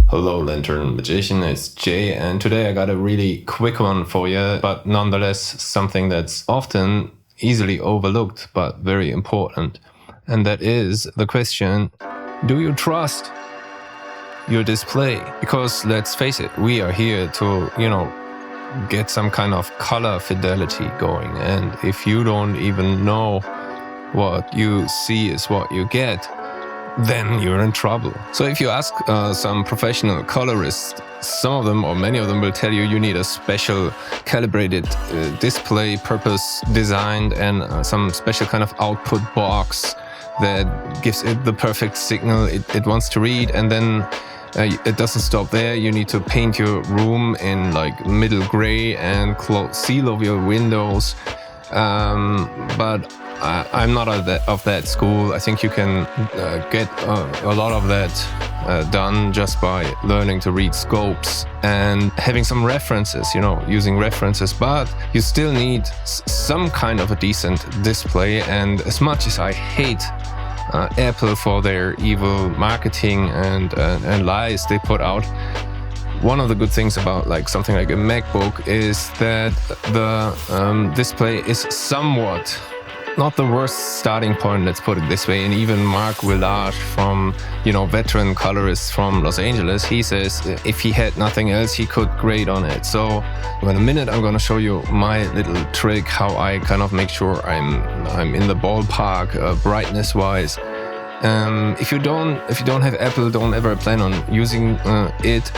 Hello, Lantern Magician, it's Jay, and today I got a really quick one for you, but nonetheless something that's often easily overlooked, but very important. And that is the question, do you trust your display? Because let's face it, we are here to, get some kind of color fidelity going. And if you don't even know what you see is what you get, then you're in trouble. So if you ask some professional colorists, some of them or many of them will tell you need a special calibrated display, purpose designed, and some special kind of output box that gives it the perfect signal it wants to read. And then it doesn't stop there. You need to paint your room in like middle gray and seal over your windows. But I'm not of that school. I think you can get a lot of that done just by learning to read scopes and having some references, using references. But you still need some kind of a decent display. And as much as I hate Apple for their evil marketing and lies they put out, one of the good things about like something like a MacBook is that the display is somewhat not the worst starting point, let's put it this way. And even Mark Village from, veteran colorist from Los Angeles, he says if he had nothing else, he could grade on it. So in a minute, I'm going to show you my little trick, how I kind of make sure I'm in the ballpark brightness wise. If you don't have Apple, don't ever plan on using it.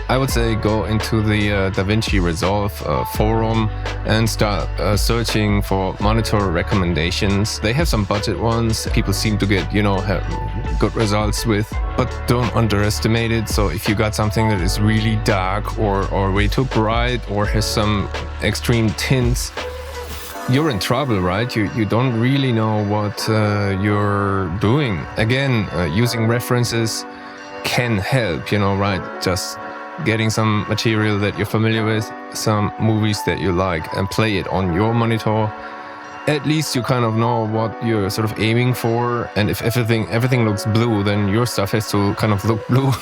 I would say go into the DaVinci Resolve forum and start searching for monitor recommendations. They have some budget ones people seem to get, have good results with, but don't underestimate it. So if you got something that is really dark or way too bright or has some extreme tints, you're in trouble, right? You don't really know what you're doing. Again, using references can help, right? Just getting some material that you're familiar with, some movies that you like, and play it on your monitor. At least you kind of know what you're sort of aiming for. And if everything looks blue, then your stuff has to kind of look blue.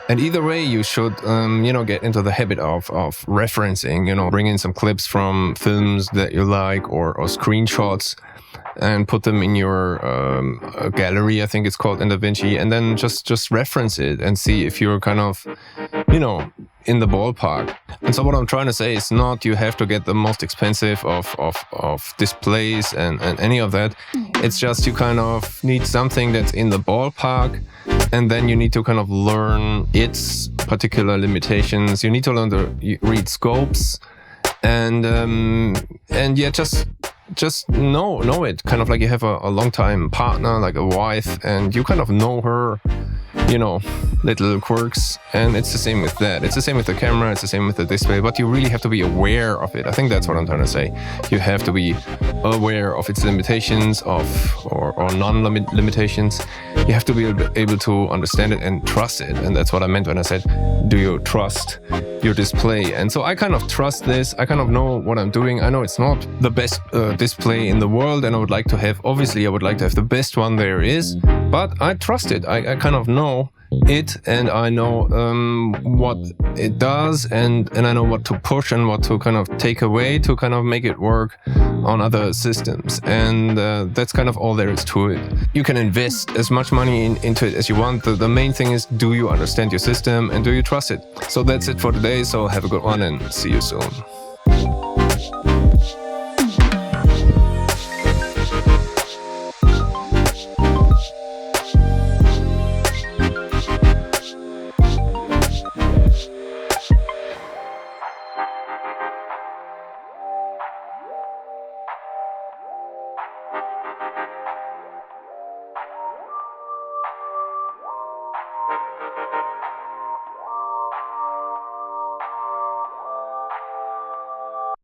And either way, you should, get into the habit of referencing, bring in some clips from films that you like or screenshots and put them in your gallery, I think it's called in DaVinci, and then just reference it and see if you're kind of, in the ballpark. And so what I'm trying to say is not you have to get the most expensive of displays and any of that. It's just you kind of need something that's in the ballpark, and then you need to kind of learn its particular limitations. You need to learn to read scopes and just know it, kind of like you have a long-time partner, like a wife, and you kind of know her, little quirks. And it's the same with that. It's the same with the camera, it's the same with the display, but you really have to be aware of it. I think that's what I'm trying to say. You have to be aware of its limitations or non-limitations. You have to be able to understand it and trust it. And that's what I meant when I said, do you trust your display? And so I kind of trust this. I kind of know what I'm doing. I know it's not the best display in the world, and I would like to have the best one there is, but I trust it. I kind of know it, and I know what it does, and I know what to push and what to kind of take away to kind of make it work on other systems. And that's kind of all there is to it. You can invest as much money into it as you want. The main thing is, do you understand your system and do you trust it? So that's it for today. So have a good one and see you soon.